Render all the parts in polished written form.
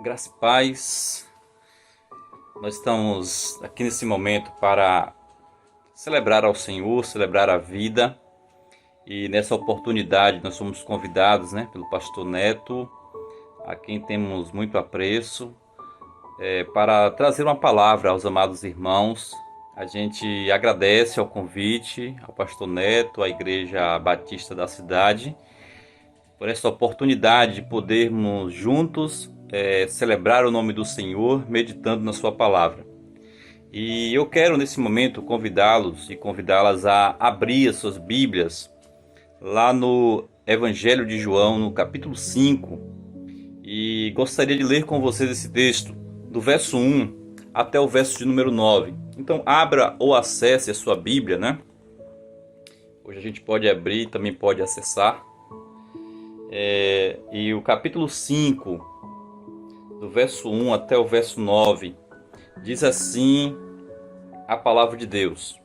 Graça e paz. Nós estamos aqui nesse momento para celebrar ao Senhor, celebrar a vida. E nessa oportunidade nós somos convidados, pelo pastor Neto, a quem temos muito apreço, para trazer uma palavra aos amados irmãos. A gente agradece ao convite, ao pastor Neto, à Igreja Batista da cidade, por essa oportunidade de podermos juntos celebrar o nome do Senhor, meditando na sua palavra. E eu quero nesse momento convidá-los e convidá-las a abrir as suas Bíblias lá no Evangelho de João, no capítulo 5, e gostaria de ler com vocês esse texto, do verso 1 até o verso de número 9. Então abra ou acesse a sua Bíblia, Hoje a gente pode abrir e também pode acessar. E o capítulo 5, do verso 1 até o verso 9, diz assim a palavra de Deus.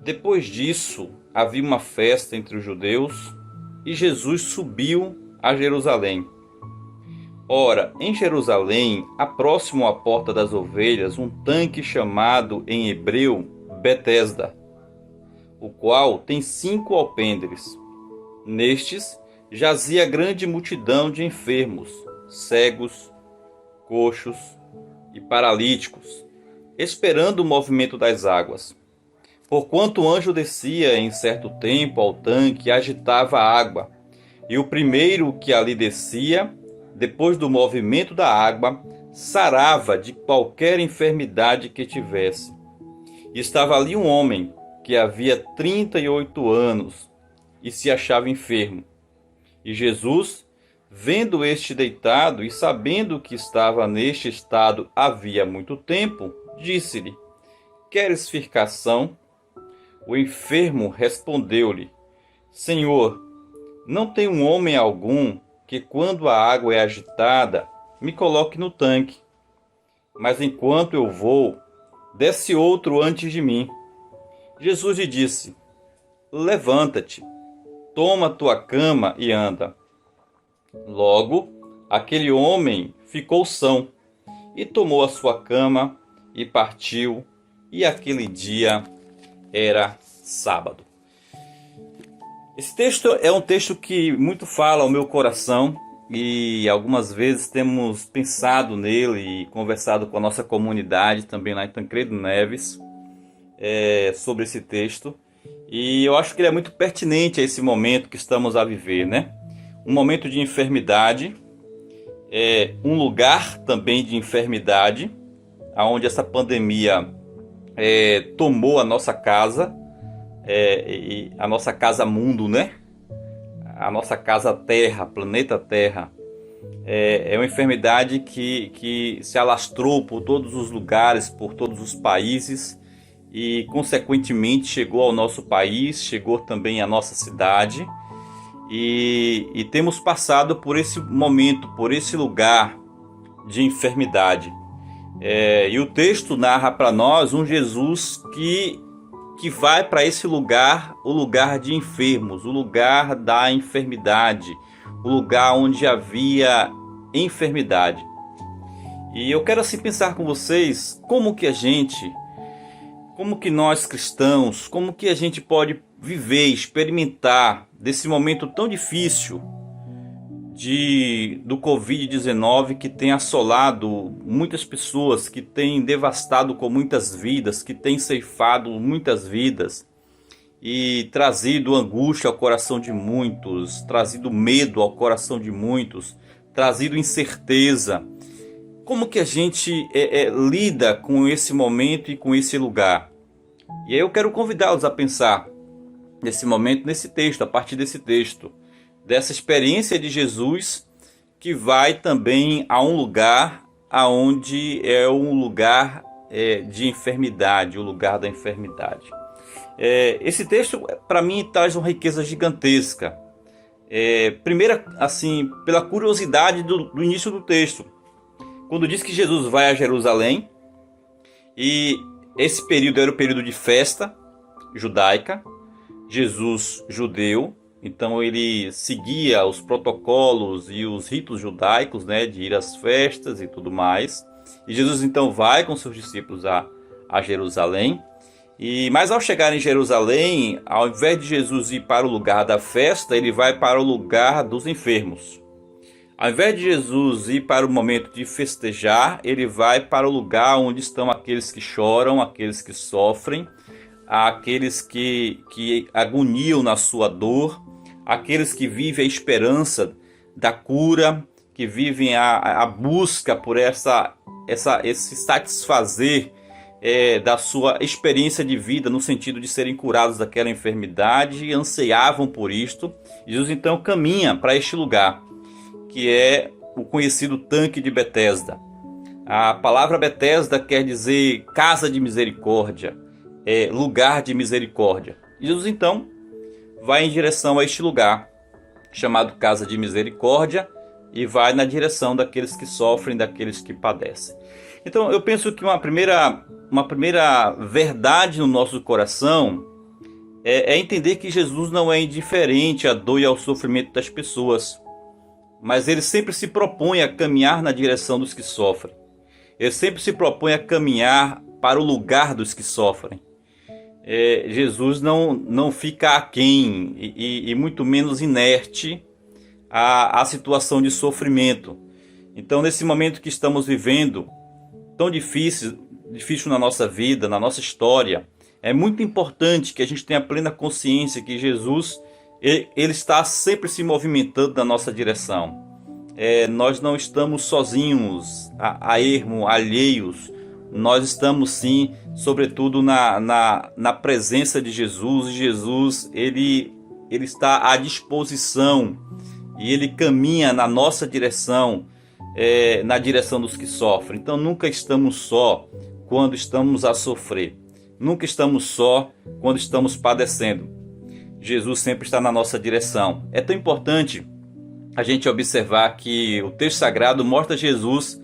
Depois disso, havia uma festa entre os judeus e Jesus subiu a Jerusalém. Ora, em Jerusalém, próximo à porta das ovelhas, um tanque chamado em hebreu Betesda, o qual tem 5 alpendres. Nestes jazia grande multidão de enfermos, cegos, coxos e paralíticos, esperando o movimento das águas. Porquanto o anjo descia em certo tempo ao tanque e agitava a água, e o primeiro que ali descia, depois do movimento da água, sarava de qualquer enfermidade que tivesse. E estava ali um homem que havia 38 anos e se achava enfermo. E Jesus, vendo este deitado e sabendo que estava neste estado havia muito tempo, disse-lhe: Queres ficar são? O enfermo respondeu-lhe: Senhor, não tem um homem algum que, quando a água é agitada, me coloque no tanque. Mas enquanto eu vou, desce outro antes de mim. Jesus lhe disse: Levanta-te, toma tua cama e anda. Logo, aquele homem ficou são, e tomou a sua cama e partiu, e aquele dia era sábado. Esse texto é um texto que muito fala ao meu coração, e algumas vezes temos pensado nele e conversado com a nossa comunidade, também lá em Tancredo Neves, sobre esse texto. E eu acho que ele é muito pertinente a esse momento que estamos a viver, Um momento de enfermidade, um lugar também de enfermidade, onde essa pandemia tomou a nossa casa, e a nossa casa mundo, A nossa casa Terra, planeta Terra. É uma enfermidade que se alastrou por todos os lugares, por todos os países, e consequentemente chegou ao nosso país, chegou também à nossa cidade. E temos passado por esse momento, por esse lugar de enfermidade. E o texto narra para nós um Jesus que vai para esse lugar, o lugar de enfermos, o lugar da enfermidade, o lugar onde havia enfermidade. E eu quero assim pensar com vocês como que nós cristãos, como que a gente pode viver, experimentar desse momento tão difícil do Covid-19, que tem assolado muitas pessoas, que tem devastado com muitas vidas, que tem ceifado muitas vidas e trazido angústia ao coração de muitos, trazido medo ao coração de muitos, trazido incerteza. Como que a gente lida com esse momento e com esse lugar? E aí eu quero convidá-los a pensar nesse momento, nesse texto, a partir desse texto, dessa experiência de Jesus, que vai também a um lugar onde é um lugar de enfermidade, o lugar da enfermidade. Esse texto, para mim, traz uma riqueza gigantesca. Primeiro, assim, pela curiosidade do início do texto. Quando diz que Jesus vai a Jerusalém, e esse período era o período de festa judaica, Jesus judeu, Então ele seguia os protocolos e os ritos judaicos, né, de ir às festas e tudo mais. E Jesus então vai com seus discípulos a Jerusalém. Mas ao chegar em Jerusalém, ao invés de Jesus ir para o lugar da festa, ele vai para o lugar dos enfermos. Ao invés de Jesus ir para o momento de festejar, ele vai para o lugar onde estão aqueles que choram, aqueles que sofrem, aqueles que agoniam na sua dor, aqueles que vivem a esperança da cura, que vivem a busca por esse satisfazer da sua experiência de vida, no sentido de serem curados daquela enfermidade, e anseiavam por isto. Jesus então caminha para este lugar, que é o conhecido tanque de Betesda. A palavra Betesda quer dizer casa de misericórdia, lugar de misericórdia. Jesus então vai em direção a este lugar, chamado casa de misericórdia, e vai na direção daqueles que sofrem, daqueles que padecem. Então eu penso que uma primeira verdade no nosso coração é entender que Jesus não é indiferente à dor e ao sofrimento das pessoas, mas ele sempre se propõe a caminhar na direção dos que sofrem. Ele sempre se propõe a caminhar para o lugar dos que sofrem. Jesus não fica aquém e muito menos inerte à situação de sofrimento. Então, nesse momento que estamos vivendo, tão difícil na nossa vida, na nossa história, é muito importante que a gente tenha plena consciência que Jesus ele está sempre se movimentando na nossa direção. Nós não estamos sozinhos, a ermo, alheios. Nós estamos sim, sobretudo na presença de Jesus. E Jesus ele está à disposição e ele caminha na nossa direção, na direção dos que sofrem. Então nunca estamos só quando estamos a sofrer. Nunca estamos só quando estamos padecendo. Jesus sempre está na nossa direção. É tão importante a gente observar que o texto sagrado mostra Jesus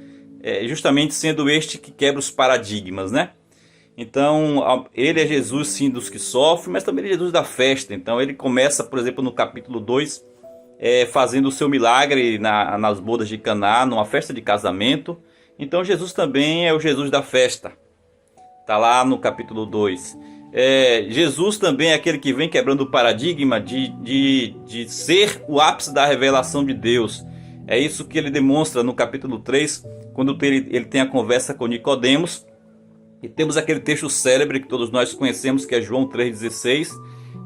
justamente sendo este que quebra os paradigmas, né? Então, ele é Jesus sim dos que sofrem, mas também é Jesus da festa. Então, ele começa, por exemplo, no capítulo 2, fazendo o seu milagre nas bodas de Caná, numa festa de casamento. Então, Jesus também é o Jesus da festa. Está lá no capítulo 2. Jesus também é aquele que vem quebrando o paradigma de ser o ápice da revelação de Deus. É isso que ele demonstra no capítulo 3, quando ele tem a conversa com Nicodemos. E temos aquele texto célebre que todos nós conhecemos, que é João 3,16.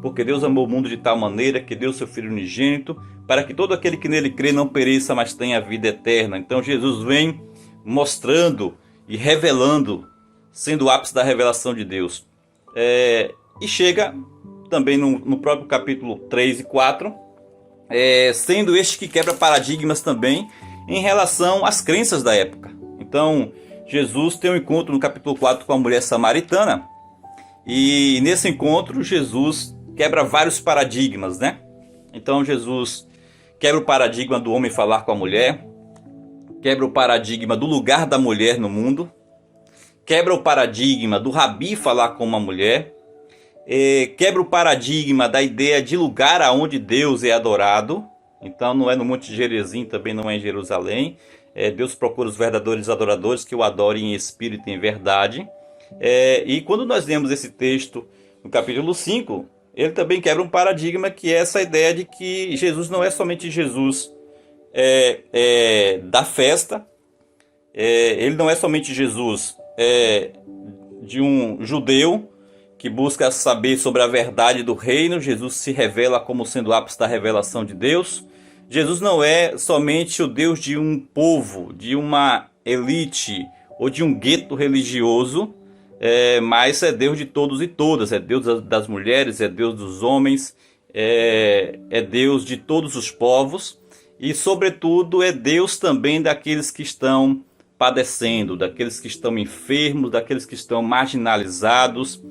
Porque Deus amou o mundo de tal maneira que deu seu Filho unigênito, para que todo aquele que nele crê não pereça, mas tenha a vida eterna. Então Jesus vem mostrando e revelando, sendo o ápice da revelação de Deus. E chega também no próprio capítulo 3 e 4, sendo este que quebra paradigmas também em relação às crenças da época. Então, Jesus tem um encontro no capítulo 4 com a mulher samaritana, e nesse encontro Jesus quebra vários paradigmas, né? Então Jesus quebra o paradigma do homem falar com a mulher, quebra o paradigma do lugar da mulher no mundo, quebra o paradigma do rabi falar com uma mulher, quebra o paradigma da ideia de lugar aonde Deus é adorado. Então não é no Monte Gerizim, também não é em Jerusalém. Deus procura os verdadeiros adoradores que o adorem em espírito e em verdade. E quando nós lemos esse texto no capítulo 5, ele também quebra um paradigma, que é essa ideia de que Jesus não é somente Jesus da festa, ele não é somente Jesus de um judeu que busca saber sobre a verdade do reino. Jesus se revela como sendo o ápice da revelação de Deus. Jesus não é somente o Deus de um povo, de uma elite ou de um gueto religioso, mas é Deus de todos e todas. É Deus das mulheres, é Deus dos homens, é Deus de todos os povos e, sobretudo, é Deus também daqueles que estão padecendo, daqueles que estão enfermos, daqueles que estão marginalizados,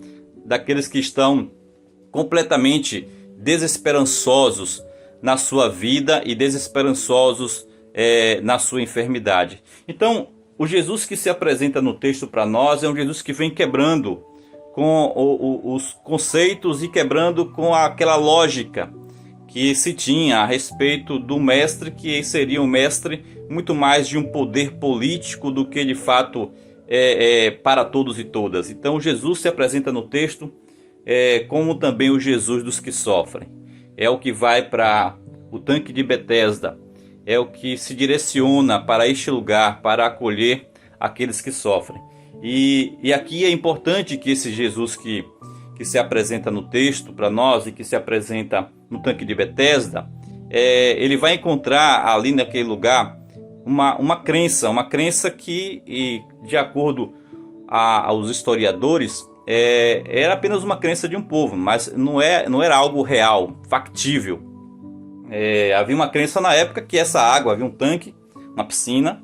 daqueles que estão completamente desesperançosos na sua vida e desesperançosos na sua enfermidade. Então, o Jesus que se apresenta no texto para nós é um Jesus que vem quebrando com os conceitos e quebrando com aquela lógica que se tinha a respeito do mestre, que seria um mestre muito mais de um poder político do que de fato para todos e todas. Então Jesus se apresenta no texto como também o Jesus dos que sofrem. É o que vai para o tanque de Betesda, é o que se direciona para este lugar, para acolher aqueles que sofrem. E aqui é importante que esse Jesus que se apresenta no texto para nós e que se apresenta no tanque de Betesda, ele vai encontrar ali naquele lugar uma crença que, de acordo aos historiadores, era apenas uma crença de um povo, mas não era algo real, factível. Havia uma crença na época que essa água, havia um tanque, uma piscina,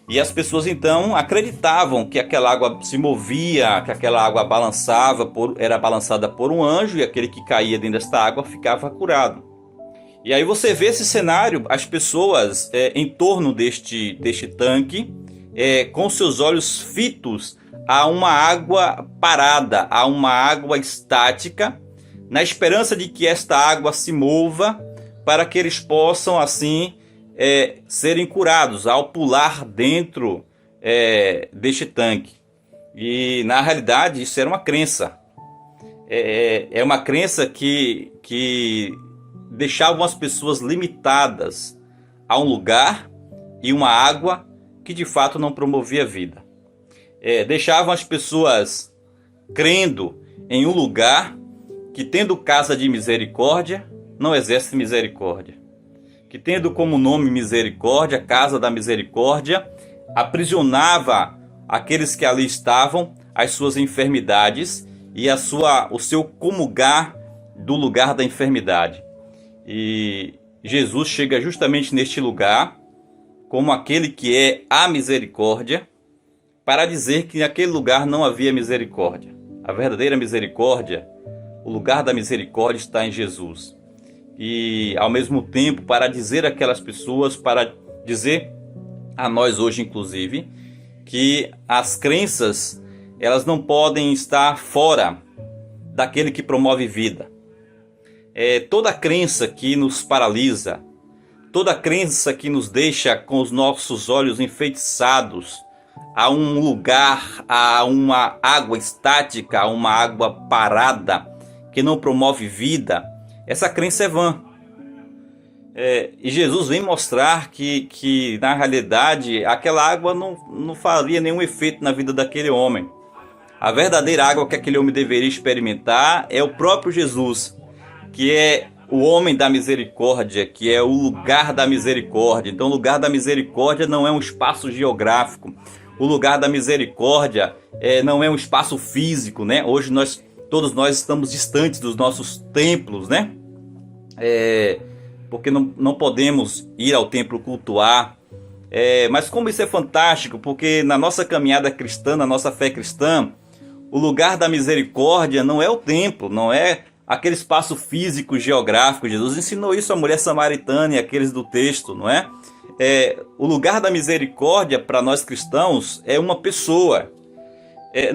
e as pessoas então acreditavam que aquela água se movia, que aquela água era balançada por um anjo, e aquele que caía dentro desta água ficava curado. E aí você vê esse cenário, as pessoas em torno deste tanque, com seus olhos fitos a uma água parada, a uma água estática, na esperança de que esta água se mova para que eles possam assim serem curados ao pular dentro deste tanque. E na realidade isso era uma crença. É uma crença que deixavam as pessoas limitadas a um lugar e uma água que de fato não promovia vida. Deixavam as pessoas crendo em um lugar que, tendo casa de misericórdia, não exerce misericórdia. Que, tendo como nome misericórdia, casa da misericórdia, aprisionava aqueles que ali estavam, as suas enfermidades e o seu comungar do lugar da enfermidade. E Jesus chega justamente neste lugar, como aquele que é a misericórdia, para dizer que naquele lugar não havia misericórdia. A verdadeira misericórdia, o lugar da misericórdia está em Jesus. E ao mesmo tempo para dizer àquelas pessoas, para dizer a nós hoje inclusive, que as crenças elas não podem estar fora daquele que promove vida. Toda crença que nos paralisa, toda crença que nos deixa com os nossos olhos enfeitiçados a um lugar, a uma água estática, a uma água parada que não promove vida, essa crença é vã. E Jesus vem mostrar que na realidade aquela água não faria nenhum efeito na vida daquele homem. A verdadeira água que aquele homem deveria experimentar é o próprio Jesus, que é o homem da misericórdia, que é o lugar da misericórdia. Então o lugar da misericórdia não é um espaço geográfico. O lugar da misericórdia não é um espaço físico, né? Hoje todos nós estamos distantes dos nossos templos, né? Porque não podemos ir ao templo cultuar. Mas como isso é fantástico, porque na nossa caminhada cristã, na nossa fé cristã, o lugar da misericórdia não é o templo, não é aquele espaço físico, geográfico. Jesus ensinou isso à mulher samaritana e àqueles do texto, não é? O lugar da misericórdia para nós cristãos é uma pessoa,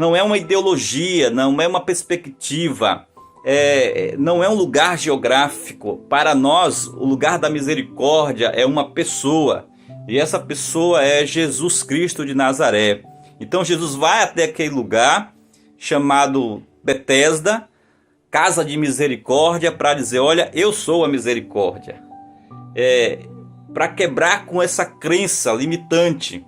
não é uma ideologia, não é uma perspectiva, não é um lugar geográfico. Para nós, o lugar da misericórdia é uma pessoa, e essa pessoa é Jesus Cristo de Nazaré. Então Jesus vai até aquele lugar chamado Betesda, casa de misericórdia, para dizer: olha, eu sou a misericórdia. Para quebrar com essa crença limitante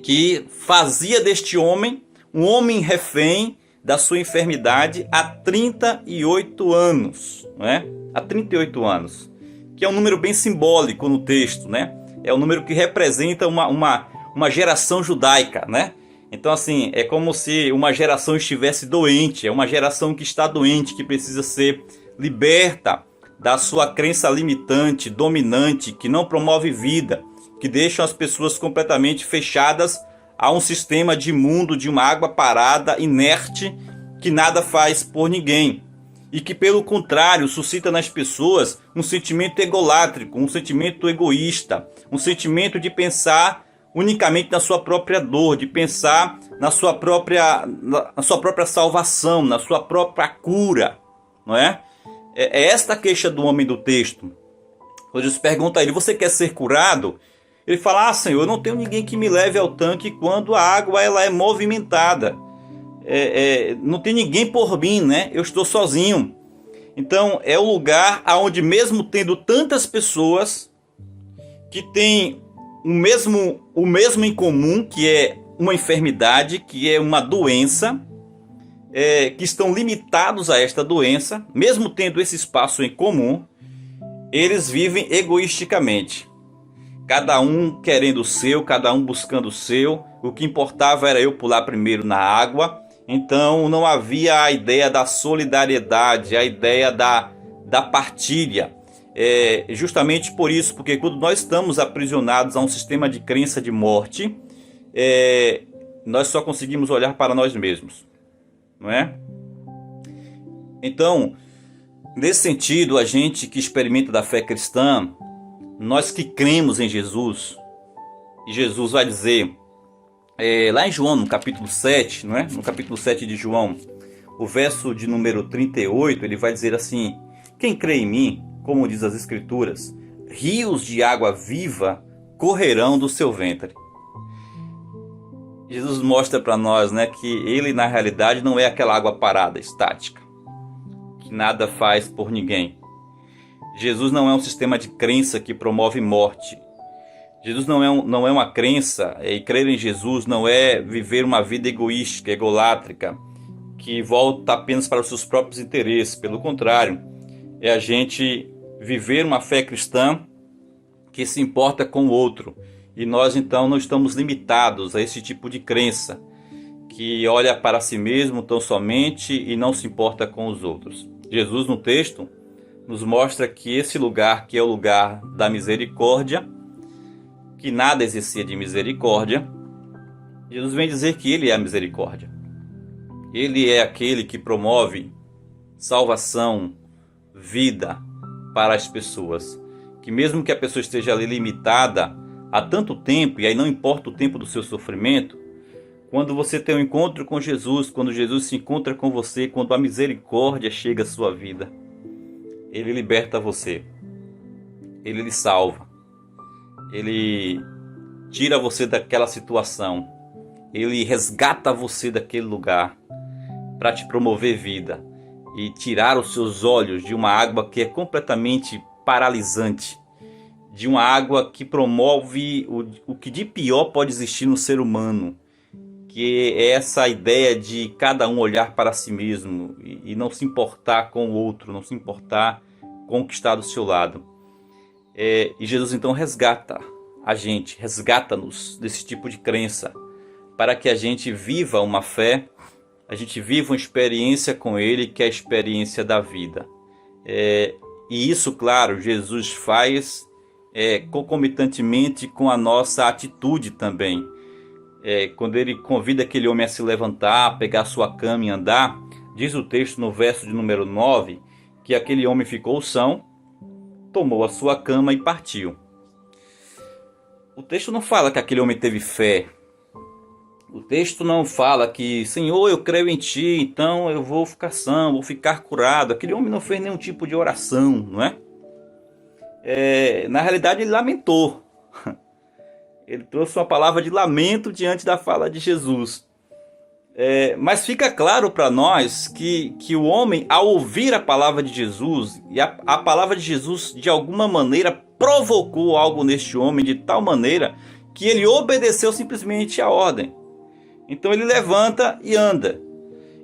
que fazia deste homem um homem refém da sua enfermidade há 38 anos, né? Há 38 anos, que é um número bem simbólico no texto, né? É um número que representa uma geração judaica, né? Então assim, é como se uma geração estivesse doente, é uma geração que está doente, que precisa ser liberta da sua crença limitante, dominante, que não promove vida, que deixa as pessoas completamente fechadas a um sistema de mundo, de uma água parada, inerte, que nada faz por ninguém. E que, pelo contrário, suscita nas pessoas um sentimento egolátrico, um sentimento egoísta, um sentimento de pensar unicamente na sua própria dor, de pensar na sua própria salvação, na sua própria cura, não é? É esta a queixa do homem do texto. Quando Jesus pergunta a ele, você quer ser curado? Ele fala, Senhor, eu não tenho ninguém que me leve ao tanque quando a água ela é movimentada. Não tem ninguém por mim, né? Eu estou sozinho. Então é o lugar onde, mesmo tendo tantas pessoas que têm o mesmo em comum, que é uma enfermidade, que é uma doença, que estão limitados a esta doença, mesmo tendo esse espaço em comum, eles vivem egoisticamente. Cada um querendo o seu, cada um buscando o seu. O que importava era eu pular primeiro na água. Então não havia a ideia da solidariedade, a ideia da partilha. Justamente por isso, porque quando nós estamos aprisionados a um sistema de crença de morte, nós só conseguimos olhar para nós mesmos, não é? Então, nesse sentido, a gente que experimenta da fé cristã, nós que cremos em Jesus, e Jesus vai dizer, lá em João, no capítulo 7, não é? No capítulo 7 de João, o verso de número 38, ele vai dizer assim, quem crê em mim, como diz as Escrituras, rios de água viva correrão do seu ventre. Jesus mostra para nós, né, que ele na realidade não é aquela água parada, estática, que nada faz por ninguém. Jesus não é um sistema de crença que promove morte. Jesus não é uma crença, e crer em Jesus não é viver uma vida egoística, egolátrica, que volta apenas para os seus próprios interesses. Pelo contrário, é a gente viver uma fé cristã que se importa com o outro. E nós então não estamos limitados a esse tipo de crença, que olha para si mesmo tão somente e não se importa com os outros. Jesus no texto nos mostra que esse lugar, que é o lugar da misericórdia, que nada exercia de misericórdia, Jesus vem dizer que ele é a misericórdia. Ele é aquele que promove salvação, vida para as pessoas. Que mesmo que a pessoa esteja ali limitada há tanto tempo, e aí não importa o tempo do seu sofrimento, quando você tem um encontro com Jesus, quando Jesus se encontra com você, quando a misericórdia chega à sua vida, ele liberta você, ele lhe salva, ele tira você daquela situação, ele resgata você daquele lugar para te promover vida e tirar os seus olhos de uma água que é completamente paralisante, de uma água que promove o que de pior pode existir no ser humano, que é essa ideia de cada um olhar para si mesmo e não se importar com o outro, não se importar com o que está do seu lado. E Jesus então resgata a gente, resgata-nos desse tipo de crença, para que a gente viva uma fé, a gente viva uma experiência com Ele, que é a experiência da vida. E isso, claro, Jesus faz concomitantemente com a nossa atitude também. Quando ele convida aquele homem a se levantar, a pegar sua cama e andar, diz o texto no verso de número 9, que aquele homem ficou são, tomou a sua cama e partiu. O texto não fala que aquele homem teve fé. O texto não fala que, Senhor, eu creio em Ti, então eu vou ficar são, vou ficar curado. Aquele homem não fez nenhum tipo de oração, não é? Na realidade ele lamentou. Ele trouxe uma palavra de lamento diante da fala de Jesus. Mas fica claro para nós que o homem, ao ouvir a palavra de Jesus, e a palavra de Jesus de alguma maneira provocou algo neste homem de tal maneira que ele obedeceu simplesmente a ordem. Então ele levanta e anda.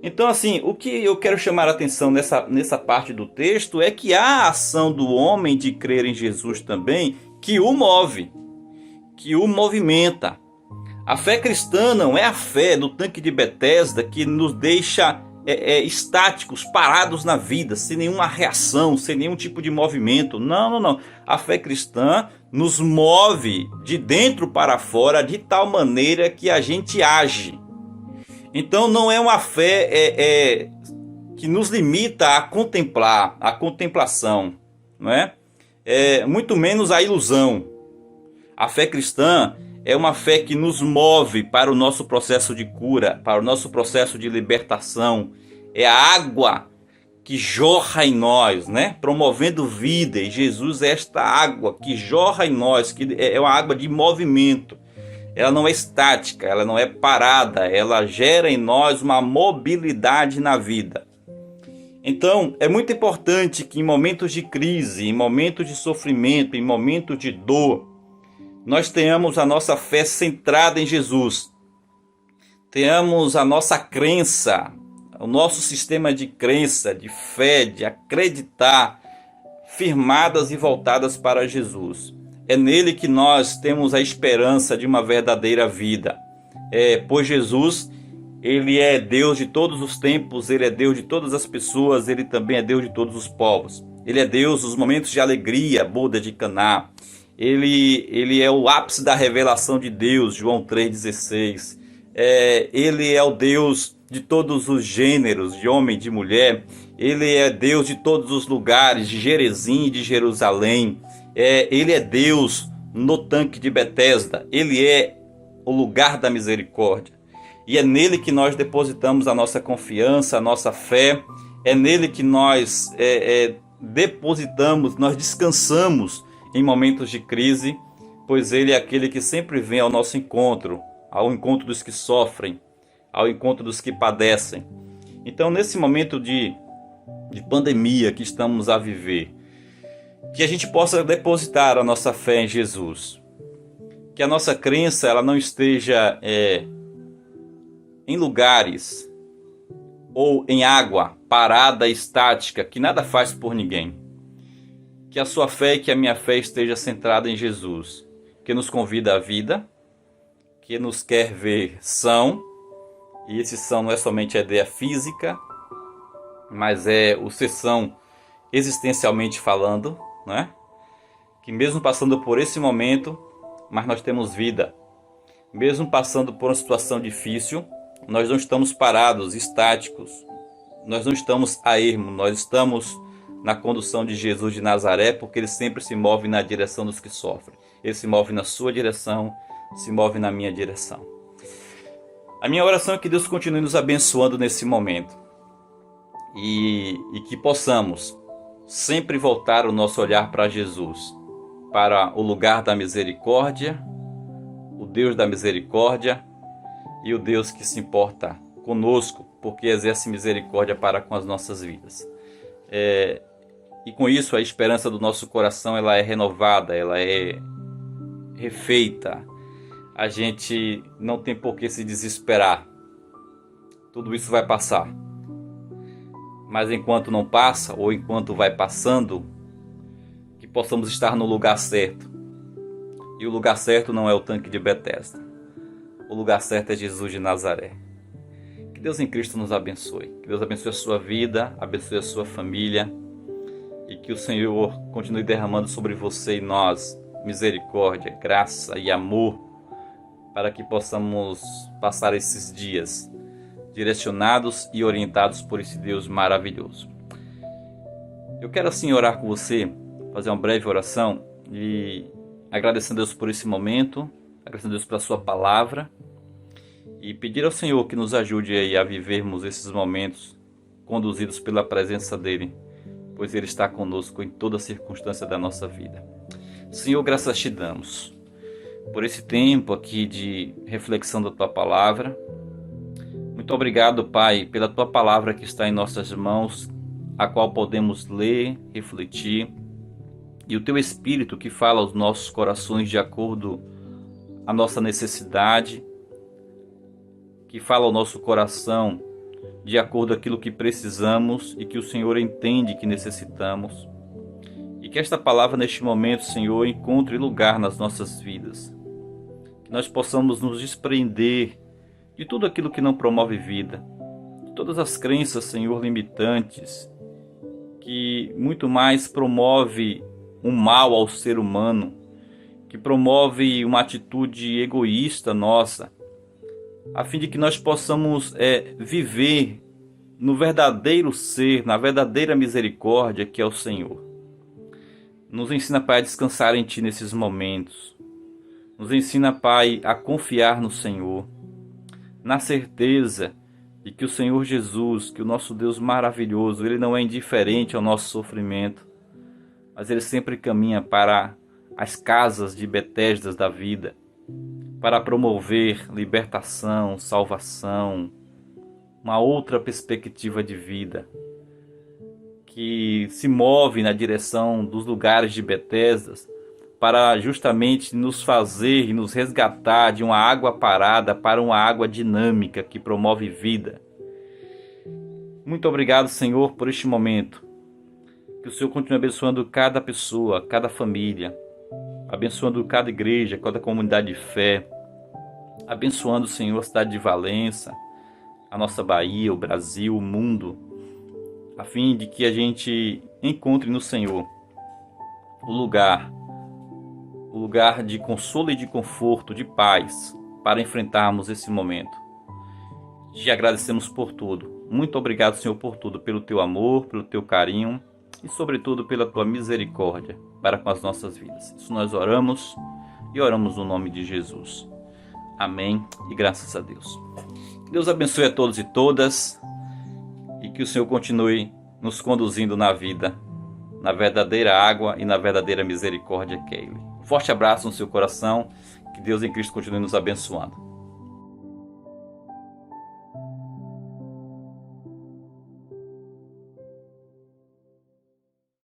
Então assim, o que eu quero chamar a atenção nessa parte do texto é que há a ação do homem de crer em Jesus também que o move, que o movimenta. A fé cristã não é a fé do tanque de Betesda que nos deixa estáticos, parados na vida, sem nenhuma reação, sem nenhum tipo de movimento. Não. A fé cristã nos move de dentro para fora de tal maneira que a gente age. Então não é uma fé que nos limita a contemplar, a contemplação, não é? Muito menos a ilusão. A fé cristã é uma fé que nos move para o nosso processo de cura, para o nosso processo de libertação. É a água que jorra em nós, né? Promovendo vida. E Jesus é esta água que jorra em nós, que é uma água de movimento. Ela não é estática, ela não é parada, ela gera em nós uma mobilidade na vida. Então, é muito importante que em momentos de crise, em momentos de sofrimento, em momentos de dor, nós tenhamos a nossa fé centrada em Jesus. Tenhamos a nossa crença, o nosso sistema de crença, de fé, de acreditar, firmadas e voltadas para Jesus. É nele que nós temos a esperança de uma verdadeira vida. Pois Jesus, ele é Deus de todos os tempos, ele é Deus de todas as pessoas, ele também é Deus de todos os povos. Ele é Deus dos momentos de alegria, boda de Caná. Ele é o ápice da revelação de Deus, João 3,16. Ele é o Deus de todos os gêneros, de homem e de mulher. Ele é Deus de todos os lugares, de Gerezim e de Jerusalém. Ele é Deus no tanque de Betesda. Ele é o lugar da misericórdia. E é nele que nós depositamos a nossa confiança, a nossa fé. É nele que nós depositamos, nós descansamos em momentos de crise, pois ele é aquele que sempre vem ao nosso encontro, ao encontro dos que sofrem, ao encontro dos que padecem. Então, nesse momento de pandemia que estamos a viver, que a gente possa depositar a nossa fé em Jesus. Que a nossa crença ela não esteja em lugares ou em água parada, estática, que nada faz por ninguém. Que a sua fé e que a minha fé esteja centrada em Jesus, que nos convida à vida, que nos quer ver são, e esse são não é somente a ideia física, mas é o ser são existencialmente falando, né? Que mesmo passando por esse momento, mas nós temos vida. Mesmo passando por uma situação difícil, nós não estamos parados, estáticos. Nós não estamos a ermo, nós estamos na condução de Jesus de Nazaré, porque ele sempre se move na direção dos que sofrem. Ele se move na sua direção, se move na minha direção. A minha oração é que Deus continue nos abençoando nesse momento. E que possamos sempre voltar o nosso olhar para Jesus, para o lugar da misericórdia, o Deus da misericórdia e o Deus que se importa conosco, porque exerce misericórdia para com as nossas vidas. E com isso a esperança do nosso coração ela é renovada, ela é refeita. A gente não tem por que se desesperar. Tudo isso vai passar. Mas enquanto não passa, ou enquanto vai passando, que possamos estar no lugar certo. E o lugar certo não é o tanque de Betesda. O lugar certo é Jesus de Nazaré. Que Deus em Cristo nos abençoe. Que Deus abençoe a sua vida, abençoe a sua família. E que o Senhor continue derramando sobre você e nós misericórdia, graça e amor, para que possamos passar esses dias direcionados e orientados por esse Deus maravilhoso. Eu quero assim orar com você, fazer uma breve oração e agradecendo a Deus por esse momento, agradecendo a Deus pela sua palavra e pedir ao Senhor que nos ajude aí a vivermos esses momentos conduzidos pela presença dEle, pois Ele está conosco em toda circunstância da nossa vida. Senhor, graças te damos por esse tempo aqui de reflexão da Tua Palavra. Muito obrigado, Pai, pela Tua Palavra que está em nossas mãos, a qual podemos ler, refletir, e o Teu Espírito que fala aos nossos corações de acordo à nossa necessidade, que fala ao nosso coração de acordo àquilo que precisamos e que o Senhor entende que necessitamos. E que esta palavra neste momento, Senhor, encontre lugar nas nossas vidas. Que nós possamos nos desprender de tudo aquilo que não promove vida, de todas as crenças, Senhor, limitantes, que muito mais promove um mal ao ser humano, que promove uma atitude egoísta nossa, a fim de que nós possamos viver no verdadeiro ser, na verdadeira misericórdia que é o Senhor. Nos ensina, Pai, a descansar em Ti nesses momentos. Nos ensina, Pai, a confiar no Senhor, na certeza E que o Senhor Jesus, que o nosso Deus maravilhoso, Ele não é indiferente ao nosso sofrimento, mas Ele sempre caminha para as casas de Betesdas da vida, para promover libertação, salvação, uma outra perspectiva de vida, que se move na direção dos lugares de Betesdas, para justamente nos fazer e nos resgatar de uma água parada para uma água dinâmica que promove vida. Muito obrigado, Senhor, por este momento. Que o Senhor continue abençoando cada pessoa, cada família, abençoando cada igreja, cada comunidade de fé, abençoando, Senhor, a cidade de Valença, a nossa Bahia, o Brasil, o mundo, a fim de que a gente encontre no Senhor o lugar de consolo e de conforto, de paz, para enfrentarmos esse momento. Te agradecemos por tudo. Muito obrigado, Senhor, por tudo, pelo teu amor, pelo teu carinho e, sobretudo, pela tua misericórdia para com as nossas vidas. Isso nós oramos e oramos no nome de Jesus. Amém e graças a Deus. Que Deus abençoe a todos e todas e que o Senhor continue nos conduzindo na vida, na verdadeira água e na verdadeira misericórdia que é Ele. Forte abraço no seu coração, que Deus em Cristo continue nos abençoando.